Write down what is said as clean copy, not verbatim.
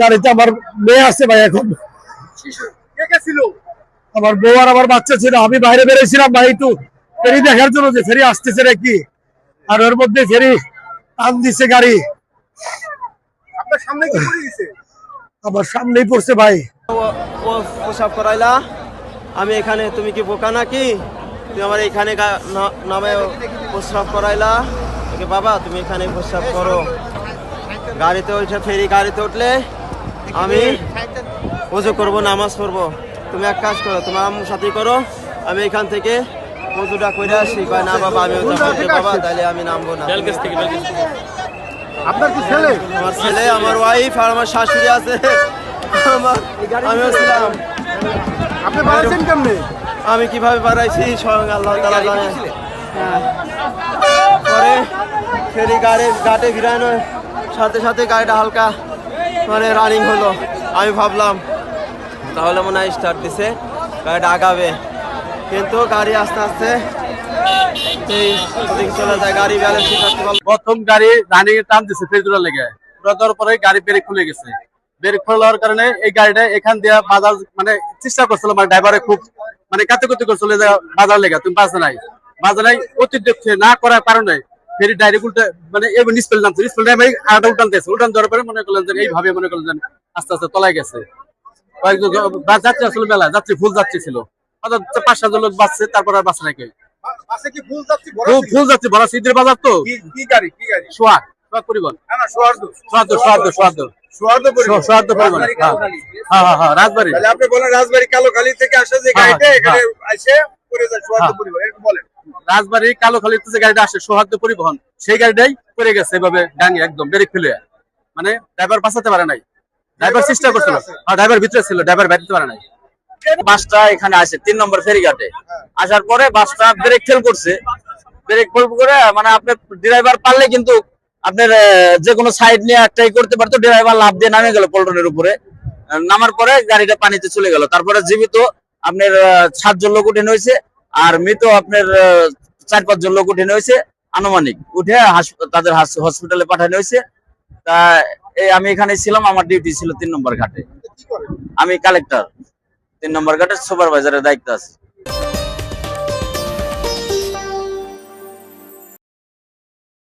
গাড়িতে আমার মেয়ে আছে ভাই। এখন কে কে ছিল? আমার বউ আর আমার বাচ্চা ছিল। আমি বাইরে বেরিয়েছিলাম ভাই একটু ফেরি দেখার জন্য যে ফেরি আসতেছে নাকি, আর ওর মধ্যে ফেরি টান দিচ্ছে গাড়ি, আপনার সামনে কি পড়ে গেছে? আমার সামনেই পড়ছে ভাই। ও প্রসাব করাইলা, আমি এখানে, তুমি কি বোকা নাকি? তুমি আমার এখানে নামে প্রস্রাব করাইলা। ওকে বাবা, তুমি এখানে প্রস্রাব করো। গাড়িতে উঠে ফেরি গাড়িতে উঠলে আমি ওযু করবো, নামাজ পড়বো। তুমি এক কাজ করো, তোমার আম্মুর সাথেই করো, আমি এখান থেকে ওযুটা করে আসি। কয় না বাবা, আমি ওটা করতে বাবা, তাহলে আমি নামবো না। আপনার কি ছেলে? আমার ছেলে, আমার ওয়াইফ আর আমার শাশুড়ি আছে। আমিও ছিলাম। আপনি বাড়াইছেন কেমনে? আমি কিভাবে বাড়াইছি স্বয়ং আল্লাহ তাআলা জানে। হ্যাঁ। পরে ফেরি ঘাটে ঘিরানোর সাথে সাথে গাড়িটা হালকা রানিং হলো। আমি ভাবলাম তাহলে মনে হয় স্টার্ট দিছে, গাড়িটা আগাবে, কিন্তু গাড়ি আস্তে আস্তে চলে যায়। গাড়ি ব্যালেন্সই থাকতে পারলো। প্রথম গাড়ি রানিং এ টান দিচ্ছে ফেরি তোলার লেগে, তোলার পরে গাড়ি ব্রেক খুলে গেছে। ব্রেক খোলার কারণে এই গাড়িটা এখান দিয়ে বাজার চেষ্টা করছিল, ড্রাইভারে খুব কাতে করছিল যে বাজার লেগে, তুমি বাজে নাই অতিরিক্ত না করার কারণে ফেরি ডাইরেক্ট উল্টে স্পেল নামছে। স্পেল নামে আটা উল্টান দেওয়ার পরে মনে করলেন যে এইভাবে আস্তে আস্তে তলায় গেছে। যাত্রী আসলে মেলা যাত্রী ফুল যাত্রী ছিল, 5-7 লোক বাঁচছে, তারপর আর বাঁচে নাকি। বাসে কি ফুল যাচ্ছে? ফুল যাত্রী ভরা, ঈদের বাজার তো। কি গাড়ি? কি গাড়ি? সোহাগ পরিবহন, না না, সোহার্দ পরিবহন। সোহাগ পরিবহন। হ্যাঁ, রাজবাড়ি। তাহলে আপনি বলেন রাজবাড়ী কালোখালী থেকে আসে যে গাড়িটা এখানে আসে পড়ে যায় সোহার্দ পরিবহন, এরকম বলেন। রাজবাড়ি কালোখালীতে যে গাড়িটা আসে সোহাগ পরিবহন, সেই গাড়িটাই পড়ে গেছে এভাবে ডাঙে একদম ব্রেক ফেলে। ড্রাইভার বাঁচাতে পারে নাই, ড্রাইভার চেষ্টা করছিল, ড্রাইভার ভিতরে ছিল, ড্রাইভার বেরোতে পারে নাই। বাসটা এখানে আসে 3 নম্বর ফেরিঘাটে আসার পরে বাসটা ব্রেক ফেল করছে। ব্রেক ফেল করে আপনার ড্রাইভার পারলে কিন্তু আপনার যে কোনো সাইড নিয়ে একটাই করতে পারতো। ড্রাইভার লাফ দিয়ে নামে গেল পল্টনের উপরে। নামার পরে গাড়িটা পানিতে চলে গেল। তারপরে জীবিত আপনার 7 জন লোক উঠে হয়েছে, আর মৃত আপনার 4-5 জন লোক উঠে হয়েছে আনুমানিক। উঠে তাদের হসপিটালে পাঠানো হয়েছে। তা আমি এখানে ছিলাম, আমার ডিউটি ছিল 3 নম্বর ঘাটে। আমি কালেক্টর, 3 নম্বর ঘাটের সুপারভাইজারের দায়িত্ব আছে।